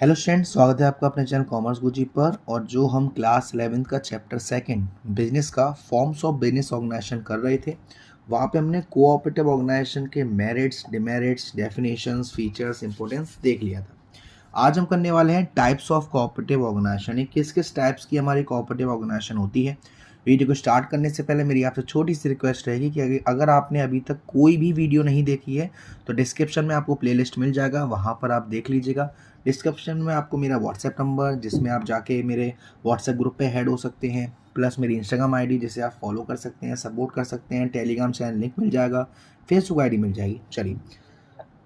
Hello student, स्वागत है आपका अपने चैनल कॉमर्स गुरुजी पर। और जो हम क्लास 11th का चैप्टर सेकंड बिजनेस का फॉर्म्स ऑफ बिजनेस ऑर्गेनाइजेशन कर रहे थे, वहाँ पे हमने कोऑपरेटिव ऑर्गेनाइजेशन के merits, demerits, definitions, features, importance देख लिया था। आज हम करने वाले हैं टाइप्स ऑफ कोऑपरेटिव ऑर्गेनाइजेशन। किस किस टाइप्स की हमारी कोऑपरेटिव ऑर्गेनाइजेशन होती है। वीडियो को स्टार्ट करने से पहले मेरी आपसे छोटी सी रिक्वेस्ट रहेगी कि अगर आपने अभी तक कोई भी वीडियो नहीं देखी है तो डिस्क्रिप्शन में आपको प्लेलिस्ट मिल जाएगा, वहाँ पर आप देख लीजिएगा। डिस्क्रिप्शन में आपको मेरा व्हाट्सएप नंबर, जिसमें आप जाके मेरे व्हाट्सएप ग्रुप पे ऐड हो सकते हैं, प्लस मेरी इंस्टाग्राम आईडी जिसे आप फॉलो कर सकते हैं, सपोर्ट कर सकते हैं, टेलीग्राम चैनल लिंक मिल जाएगा, फेसबुक आईडी मिल जाएगी। चलिए,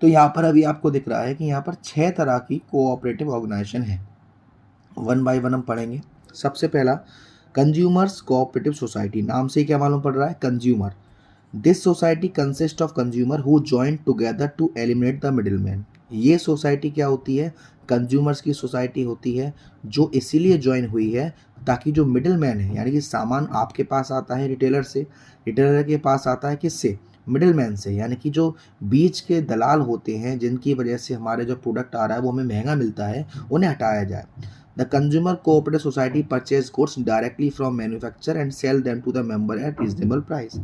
तो यहाँ पर अभी आपको दिख रहा है कि यहाँ पर 6 तरह की कोऑपरेटिव ऑर्गेनाइजेशन है। वन बाय वन हम पढ़ेंगे। सबसे पहला कंज्यूमर्स कोऑपरेटिव सोसाइटी। नाम से ही क्या मालूम पड़ रहा है, consumer. This society consist of consumer who join together to eliminate the middleman. ये सोसाइटी क्या होती है, कंज्यूमर्स की सोसाइटी होती है, जो इसीलिए ज्वाइन हुई है ताकि जो मिडिलमैन है, यानी कि सामान आपके पास आता है रिटेलर से, रिटेलर के पास आता है किससे, मिडिलमैन से, यानी कि जो बीच के दलाल होते हैं जिनकी वजह से हमारे जो प्रोडक्ट आ रहा है वो हमें महंगा मिलता है, उन्हें हटाया जाए। The consumer cooperative society purchase goods directly from manufacture and sell them to the member at reasonable price.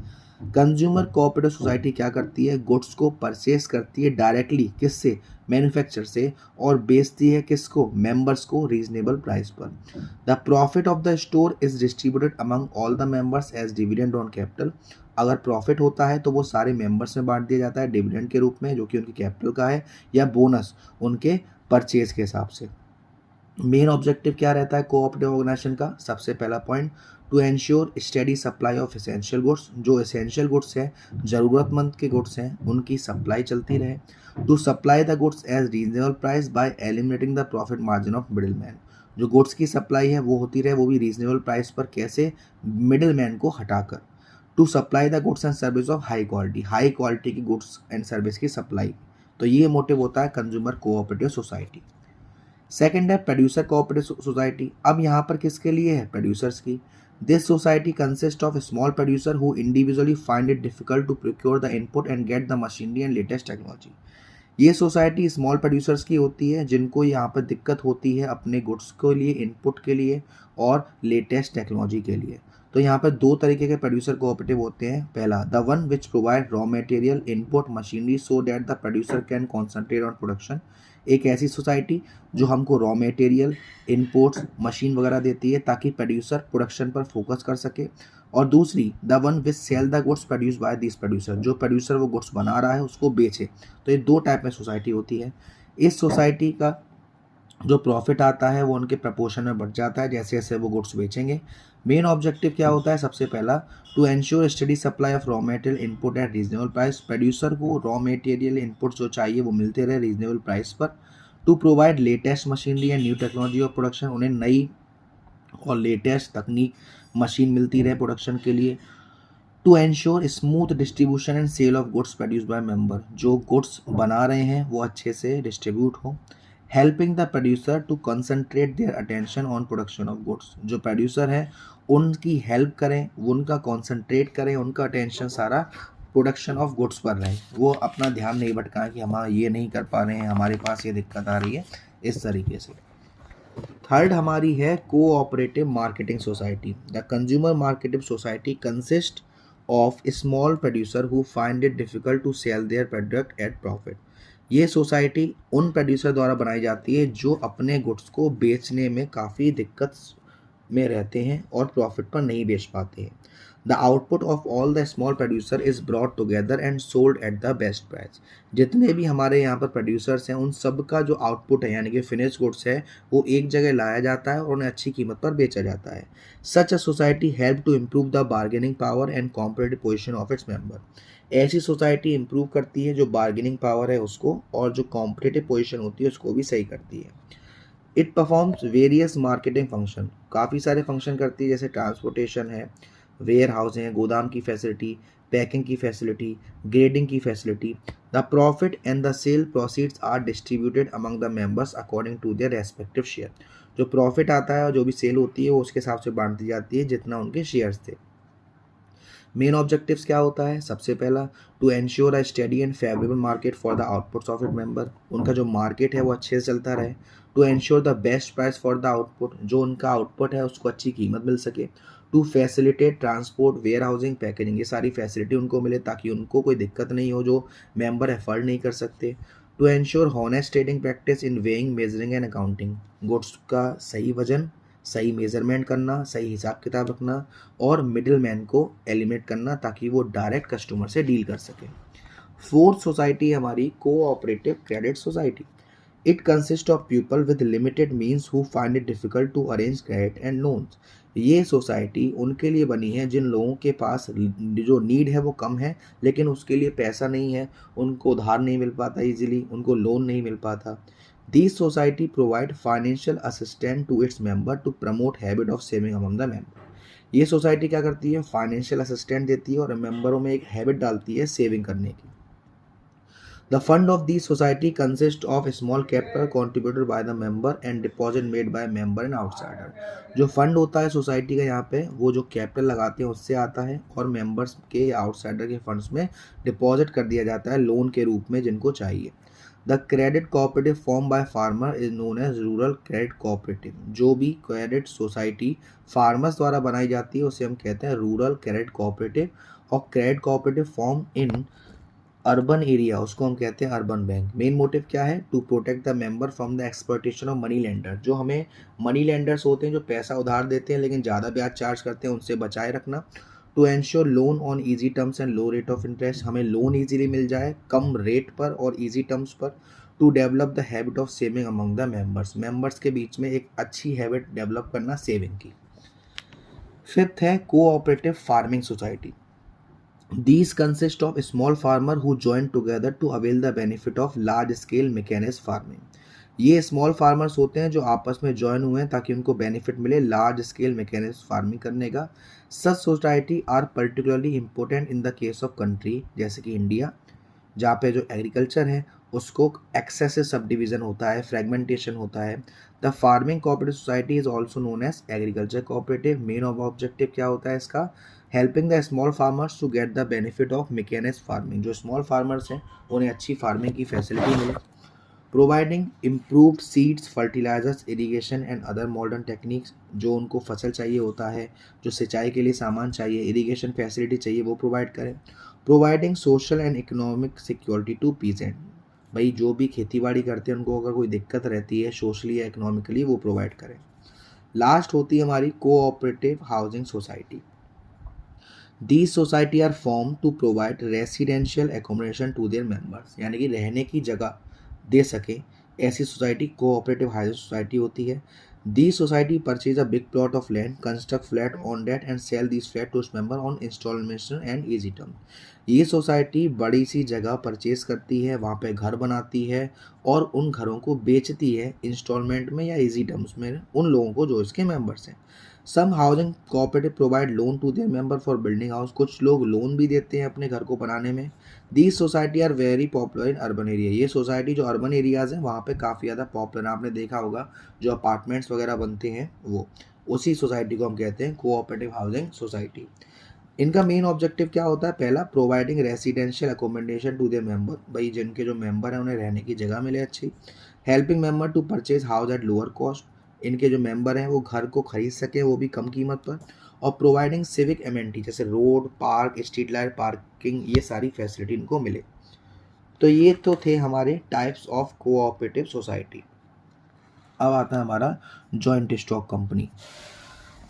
Consumer cooperative society क्या करती है, गुड्स को परचेस करती है डायरेक्टली, किससे, मैन्युफैक्चर से, और बेचती है किसको, मेंबर्स को, रीजनेबल प्राइस पर। The profit of the store is distributed among all the members as dividend on capital. अगर प्रॉफिट होता है तो वो सारे मेंबर्स में बांट दिया जाता है डिविडेंड के रूप में, जो कि उनकी कैपिटल का है, या बोनस उनके परचेज के हिसाब से। मेन ऑब्जेक्टिव क्या रहता है कोऑपरेटिव ऑर्गेनाइजेशन का, सबसे पहला point, to ensure steady supply of essential goods. जो एसेंशियल गुड्स हैं, ज़रूरतमंद के गुड्स हैं, उनकी सप्लाई चलती रहे। To supply the goods as reasonable price by eliminating the profit margin of middle man. जो गुड्स की सप्लाई है वो होती रहे, वो भी रीजनेबल प्राइस पर, कैसे, मिडिल मैन को हटाकर। To supply the goods and service of high quality, high quality की गुड्स एंड सर्विस की सप्लाई। तो ये मोटिव होता है कंज्यूमर कोऑपरेटिव सोसाइटी। सेकेंड है प्रोड्यूसर कोऑपरेटिव सोसाइटी। अब यहाँ पर किसके लिए है, प्रोड्यूसर्स की। This society consist of small producer who individually find it difficult to procure the input and get the machinery and latest technology. ये सोसाइटी स्मॉल प्रोड्यूसर्स की होती है जिनको यहाँ पर दिक्कत होती है अपने गुड्स के लिए, इनपुट के लिए और लेटेस्ट टेक्नोलॉजी के लिए। तो यहाँ पर दो तरीके के प्रोड्यूसर कोऑपरेटिव होते हैं। पहला, the one which provide raw material, input, machinery so that the producer can concentrate on production. एक ऐसी सोसाइटी जो हमको रॉ मटेरियल, इनपुट्स, मशीन वगैरह देती है ताकि प्रोड्यूसर प्रोडक्शन पर फोकस कर सके। और दूसरी, the one which sell the goods produce by this producer, जो प्रोड्यूसर वो गुड्स बना रहा है उसको बेचे। तो ये दो टाइप में सोसाइटी होती है। इस सोसाइटी का जो प्रॉफिट आता है वो उनके प्रपोर्शन में बढ़ जाता है जैसे जैसे वो गुड्स बेचेंगे। मेन ऑब्जेक्टिव क्या होता है, सबसे पहला, to ensure study supply of raw material input at reasonable price. Producer को रॉ मटेरियल इनपुट जो चाहिए वो मिलते रहे रीजनेबल प्राइस पर। To provide latest machinery and new technology of production, उन्हें नई और लेटेस्ट तकनीक, मशीन मिलती रहे प्रोडक्शन के लिए। To ensure smooth distribution and sale of goods produce by member, जो गुड्स बना रहे हैं वो अच्छे से डिस्ट्रीब्यूट हो। Helping the producer to concentrate their attention on production of goods, जो प्रोड्यूसर है उनकी हेल्प करें, उनका कॉन्सनट्रेट करें, उनका अटेंशन सारा प्रोडक्शन ऑफ गुड्स पर रहे, वो अपना ध्यान नहीं भटकाएं कि हम ये नहीं कर पा रहे हैं, हमारे पास ये दिक्कत आ रही है, इस तरीके से। थर्ड हमारी है cooperative marketing society. The consumer marketing society consist of small producer who find it difficult to sell their product at profit. ये सोसाइटी उन प्रोड्यूसर द्वारा बनाई जाती है जो अपने गुड्स को बेचने में काफ़ी दिक्कत में रहते हैं और प्रॉफिट पर नहीं बेच पाते हैं। The output of all the small producer is brought together and sold at the best price. जितने भी हमारे यहाँ पर प्रोड्यूसर्स हैं उन सब का जो आउटपुट है, यानी कि फिनिश गुड्स है, वो एक जगह लाया जाता है और उन्हें अच्छी कीमत पर बेचा जाता है। Such a society help to improve the bargaining power and competitive position of its member. ऐसी सोसाइटी इंप्रूव करती है जो बार्गेनिंग पावर है उसको, और जो कॉम्पिटिटिव पोजीशन होती है उसको भी सही करती है। It performs various marketing function, काफ़ी सारे फंक्शन करती है, जैसे ट्रांसपोर्टेशन है, वेयर हाउसिंग है, गोदाम की फैसिलिटी, पैकिंग की फैसिलिटी, ग्रेडिंग की facility. The profit and the sale proceeds are distributed among the members according to their respective share. जो प्रॉफिट आता है और जो भी सेल होती है वो उसके हिसाब से बांट दी जाती है जितना उनके शेयर्स थे। मेन ऑब्जेक्टिव्स क्या होता है, सबसे पहला, to ensure a steady and favourable market for the outputs of it member, उनका जो मार्केट है वो अच्छे से चलता रहे। To ensure the best price for the output, जो उनका आउटपुट है उसको अच्छी कीमत मिल सके। To facilitate transport, warehousing, packaging, ये सारी फैसिलिटी उनको मिले ताकि उनको कोई दिक्कत नहीं हो जो मेंबर एफर्ड नहीं कर सकते। To ensure honest trading practice in weighing, measuring and accounting, goods का सही वजन, सही मेजरमेंट करना, सही हिसाब किताब रखना और मिडिल मैन को एलिमिनेट करना ताकि वो डायरेक्ट कस्टमर से डील कर सके। फोर्थ सोसाइटी हमारी cooperative credit society. It consist of people with limited means who find it difficult to arrange credit and loans. ये सोसाइटी उनके लिए बनी है जिन लोगों के पास जो नीड है वो कम है लेकिन उसके लिए पैसा नहीं है, उनको उधार नहीं मिल पाता इजीली, उनको लोन नहीं मिल पाता। This society provide financial assistant to its member to promote habit of saving among the member. ये सोसाइटी क्या करती है, फाइनेंशियल असिस्टेंट देती है और मेंबरों में एक हैबिट डालती है सेविंग करने की। The fund of the society consists of a small capital contributed by the member and deposit made by member and outsider। जो फंड होता है सोसाइटी का यहाँ पे वो जो कैपिटल लगाते हैं उससे आता है और मेंबर्स के आउटसाइडर के फंड्स में डिपॉजिट कर दिया जाता है लोन के रूप में जिनको चाहिए। The credit cooperative form by farmer is known as rural credit cooperative. जो भी क्रेडिट सोसाइटी फार्मर्स द्वारा बनाई जाती है उसे हम कहते हैं रूरल क्रेडिट कोऑपरेटिव। और credit cooperative form in urban area उसको हम कहते हैं अर्बन बैंक। मेन मोटिव क्या है, to protect the member from the exploitation of money lender. जो हमें मनी लेंडर्स होते हैं जो पैसा उधार देते हैं लेकिन ज़्यादा ब्याज चार्ज करते हैं उनसे बचाए रखना। To ensure loan on easy terms and low rate of interest, हमें लोन ईजीली मिल जाए कम रेट पर और ईजी टर्म्स पर। To develop the habit of saving among the members, members के बीच में एक अच्छी हैबिट डेवलप करना सेविंग की। फिफ्थ है cooperative farming society. These consist of small farmer who join together to avail the benefit of large scale mechanized farming। ये small farmers होते हैं जो आपस में ज्वाइन हुए हैं ताकि उनको बेनिफिट मिले लार्ज स्केल मैकेनाइज्ड फार्मिंग करने का। Such society are particularly important in the case of country जैसे कि इंडिया, जहाँ पे जो एग्रीकल्चर है उसको एक्सेसिव सब डिवीज़न होता है, फ्रेगमेंटेशन होता है। The farming cooperative society is also known as agriculture cooperative. Main objective क्या होता है इसका, helping the small farmers to get the benefit of mechanised farming. जो स्मॉल फार्मर्स हैं उन्हें अच्छी फार्मिंग की फैसिलिटी मिले। Providing improved seeds, fertilisers, irrigation and other modern techniques, जो उनको फसल चाहिए होता है, जो सिंचाई के लिए सामान चाहिए, इरीगेशन फैसिलिटी चाहिए वो प्रोवाइड करें। Providing social and economic security to peasant, भाई जो भी खेती बाड़ी करते हैं उनको अगर कोई दिक्कत रहती है सोशली या इकोनॉमिकली वो प्रोवाइड करें। लास्ट होती है हमारी cooperative housing society. These society are formed to provide residential accommodation to their members, यानी कि रहने की जगह दे सके, ऐसी सोसाइटी कोऑपरेटिव हाउसिंग सोसाइटी होती है। These society purchase a big plot of land, construct flat on that and sell these flat to its member on installation and easy term। ये सोसाइटी बड़ी सी जगह परचेज करती है, वहाँ पे घर बनाती है और उन घरों को बेचती है इंस्टॉलमेंट में या इजी टर्म्स में उन लोगों को जो इसके मेंबर्स हैं। Some housing cooperative provide loan to their member for building house, कुछ लोग लोन भी देते हैं अपने घर को बनाने में। These society are very popular in urban area, ये सोसाइटी जो अर्बन एरियाज़ हैं वहाँ पे काफ़ी ज़्यादा पॉपुलर है। आपने देखा होगा जो अपार्टमेंट्स वगैरह बनते हैं वो उसी सोसाइटी को हम कहते हैं कोऑपरेटिव हाउसिंग सोसाइटी। इनका मेन ऑब्जेक्टिव क्या होता है, पहला providing residential accommodation to their member, भाई जिनके जो मेंबर हैं उन्हें रहने की जगह मिले अच्छी। Helping member to purchase house at lower cost, इनके जो मेंबर हैं वो घर को खरीद सके वो भी कम कीमत पर। और प्रोवाइडिंग सिविक एमेनिटी जैसे road, park, street light, parking, ये सारी फैसिलिटी इनको मिले। तो ये तो थे हमारे टाइप्स ऑफ कोऑपरेटिव सोसाइटी। अब आता है हमारा joint stock company.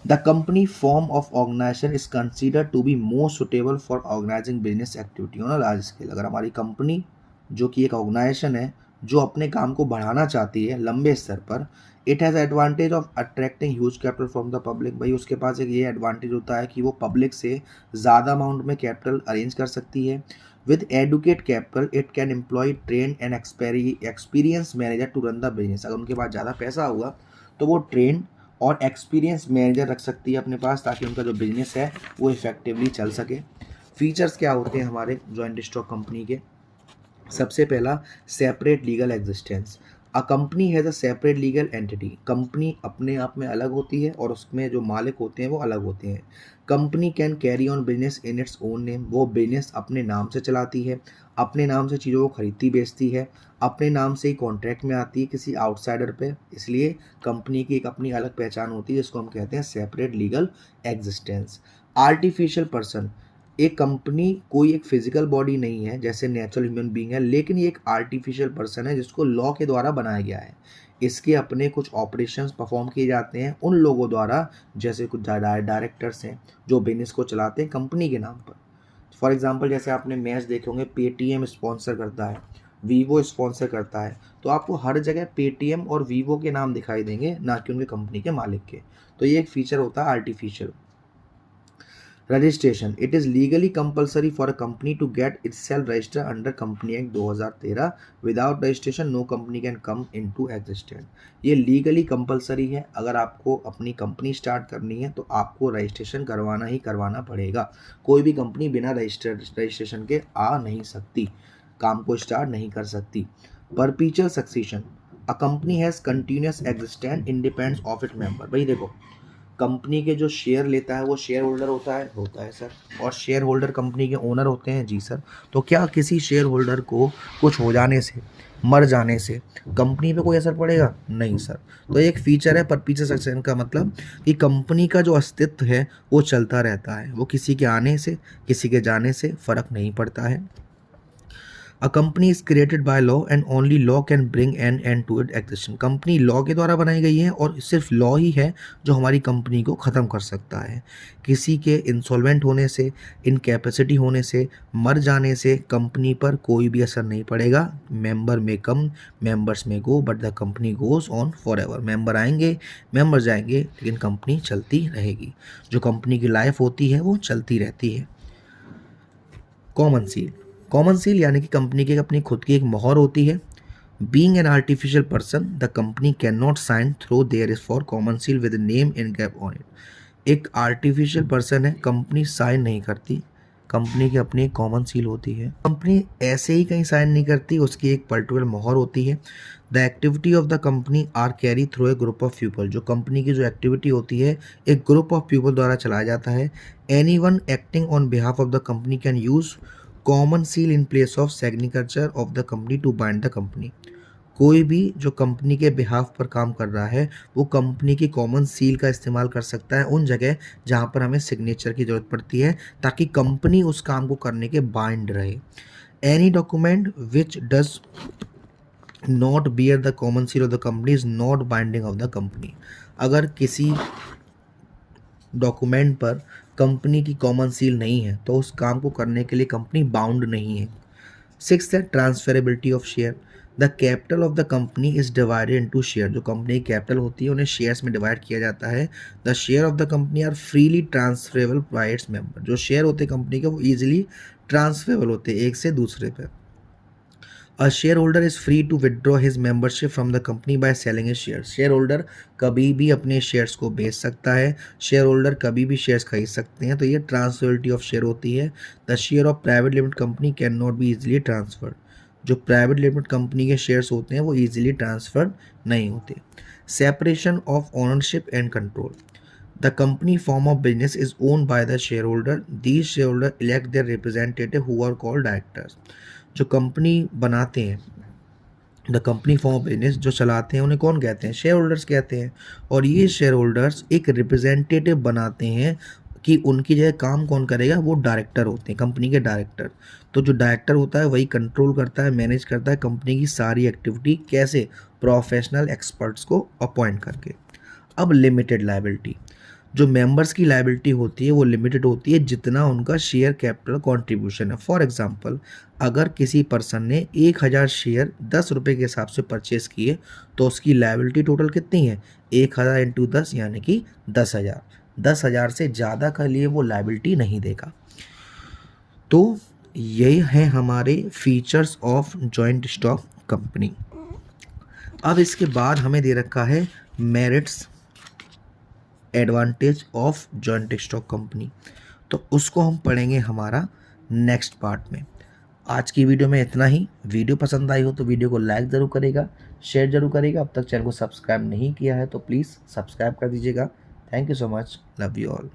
The company form of organization is considered to be most suitable for organizing business activity on a large scale। अगर हमारी कंपनी जो कि एक ऑर्गेनाइजेशन है जो अपने काम को बढ़ाना चाहती है लंबे स्तर पर, it has advantage of attracting huge capital from the public, भाई उसके पास एक ये एडवांटेज होता है कि वो पब्लिक से ज़्यादा अमाउंट में कैपिटल अरेंज कर सकती है। With adequate capital it can employ train and experience manager to run the business. अगर उनके पास ज़्यादा पैसा होगा तो वो ट्रेन और एक्सपीरियंस मैनेजर रख सकती है अपने पास ताकि उनका जो बिजनेस है वो इफेक्टिवली चल सके। फीचर्स क्या होते हैं हमारे जॉइंट स्टॉक कंपनी के, सबसे पहला separate legal existence. A company has a separate legal entity, company अपने आप में अलग होती है और उसमें जो मालिक होते हैं वो अलग होते हैं। Company can carry on business in its own name, वो बिजनेस अपने नाम से चलाती है, अपने नाम से चीज़ों को खरीदती बेचती है, अपने नाम से ही कॉन्ट्रैक्ट में आती है किसी आउटसाइडर पे, इसलिए कंपनी की एक अपनी अलग पहचान होती है जिसको हम कहते हैं separate legal existence. Artificial person, एक कंपनी कोई एक फिजिकल बॉडी नहीं है जैसे नेचुरल ह्यूमन बीइंग है, लेकिन ये एक आर्टिफिशियल पर्सन है जिसको लॉ के द्वारा बनाया गया है। इसके अपने कुछ ऑपरेशंस परफॉर्म किए जाते हैं उन लोगों द्वारा, जैसे कुछ डायरेक्टर्स हैं जो बिजनेस को चलाते हैं कंपनी के नाम पर। फॉर एग्जांपल जैसे आपने मैच देखे होंगे, पेटीएम स्पॉन्सर करता है, वीवो स्पॉन्सर करता है, तो आपको हर जगह पेटीएम और वीवो के नाम दिखाई देंगे, ना कि उनके कंपनी के मालिक के। तो ये एक फीचर होता है artificial. Registration, it is legally compulsory for a company to get itself register under company act 2013, without registration no company can come into existence. ये लीगली कंपलसरी है, अगर आपको अपनी कंपनी स्टार्ट करनी है तो आपको रजिस्ट्रेशन करवाना ही करवाना पड़ेगा। कोई भी कंपनी बिना रजिस्ट्रेशन के आ नहीं सकती, काम को स्टार्ट नहीं कर सकती। परपीचुअल succession, a company has continuous existence independence of it member. भाई देखो, कंपनी के जो शेयर लेता है वो शेयर होल्डर होता है सर, और शेयर होल्डर कंपनी के ओनर होते हैं। जी सर। तो क्या किसी शेयर होल्डर को कुछ हो जाने से, मर जाने से कंपनी पे कोई असर पड़ेगा? नहीं सर। तो एक फीचर है परपीचुअल सक्सेशन का, मतलब कि कंपनी का जो अस्तित्व है वो चलता रहता है, वो किसी के आने से किसी के जाने से फ़र्क नहीं पड़ता है। A company is created by law and only law can bring an end to it existence. Company law के द्वारा बनाई गई है और सिर्फ लॉ ही है जो हमारी कंपनी को ख़त्म कर सकता है। किसी के इंसॉल्वेंट होने से, इनकैपेसिटी होने से, मर जाने से कंपनी पर कोई भी असर नहीं पड़ेगा। मेंबर में कम, मेंबर्स में go, but the company goes on for ever. Member आएंगे, मेंबर जाएंगे, लेकिन कंपनी चलती रहेगी। जो कंपनी की लाइफ होती है वो चलती रहती है। कॉमन सील, कॉमन सील यानी कि कंपनी की अपनी खुद की एक मोहर होती है। Being an artificial person, the company can not sign through there is for common seal with name in gap on it. एक आर्टिफिशियल पर्सन है, कंपनी साइन नहीं करती, कंपनी की अपनी एक कॉमन सील होती है। कंपनी ऐसे ही कहीं साइन नहीं करती, उसकी एक पर्टिकुलर मोहर होती है। The activity of the company are carry through a group of people, जो कंपनी की जो एक्टिविटी होती है एक ग्रुप ऑफ पीपल द्वारा चलाया जाता है। Anyone acting on behalf of the company can use common seal in place of signature of the company to bind the company. कोई भी जो कंपनी के बिहाफ पर काम कर रहा है वो कंपनी की कॉमन सील का इस्तेमाल कर सकता है उन जगह जहाँ पर हमें सिग्नेचर की ज़रूरत पड़ती है, ताकि कंपनी उस काम को करने के बाइंड रहे। Any document which does not bear the common seal of the company is not binding of the company. अगर किसी डॉक्यूमेंट पर कंपनी की कॉमन सील नहीं है तो उस काम को करने के लिए कंपनी बाउंड नहीं है। सिक्स्थ है transferability of share. The capital of the company is divided into share, जो कंपनी की कैपिटल होती है उन्हें शेयर्स में डिवाइड किया जाता है। The share of the company are freely transferable by its member, जो शेयर होते हैं कंपनी के वो ईजिली ट्रांसफरेबल होते हैं एक से दूसरे पे। A shareholder is free to withdraw his membership from the company by selling his shares. Share holder कभी भी अपने शेयर्स को बेच सकता है, शेयर होल्डर कभी भी शेयर्स खरीद सकते हैं। तो ये ट्रांसफरेबिलिटी ऑफ शेयर होती है। The share of private limited company can not be easily transferred, जो प्राइवेट लिमिटेड कंपनी के शेयर्स होते हैं वो इजीली ट्रांसफर्ड नहीं होते। Separation of ownership and control, the company form of business is owned by the shareholder. These shareholder elect their representative who are called directors. जो company बनाते हैं, the company form of business जो चलाते हैं उन्हें कौन कहते हैं? शेयर होल्डर्स कहते हैं। और ये शेयर होल्डर्स एक रिप्रेजेंटेटिव बनाते हैं कि उनकी जगह काम कौन करेगा, वो डायरेक्टर होते हैं, कंपनी के डायरेक्टर। तो जो डायरेक्टर होता है वही कंट्रोल करता है, मैनेज करता है कंपनी की सारी एक्टिविटी। कैसे? प्रोफेशनल एक्सपर्ट्स को अपॉइंट करके। अब लिमिटेड लायबिलिटी, जो मेंबर्स की लायबिलिटी होती है वो लिमिटेड होती है जितना उनका शेयर कैपिटल कंट्रीब्यूशन है। फॉर एग्जांपल, अगर किसी पर्सन ने 1000 शेयर 10 रुपये के हिसाब से परचेस किए तो उसकी लायबिलिटी टोटल कितनी है? 1000 इंटू 10 यानी कि 10,000। 10,000 से ज़्यादा के लिए वो लायबिलिटी नहीं देगा। तो यही हैं हमारे features of joint stock company. अब इसके बाद हमें दे रखा है merits advantage of joint stock company, तो उसको हम पढ़ेंगे हमारा नेक्स्ट पार्ट में। आज की वीडियो में इतना ही। वीडियो पसंद आई हो तो वीडियो को लाइक ज़रूर करेगा, शेयर जरूर करिएगा। अब तक चैनल को सब्सक्राइब नहीं किया है तो प्लीज़ सब्सक्राइब कर दीजिएगा। Thank you so much, love you all.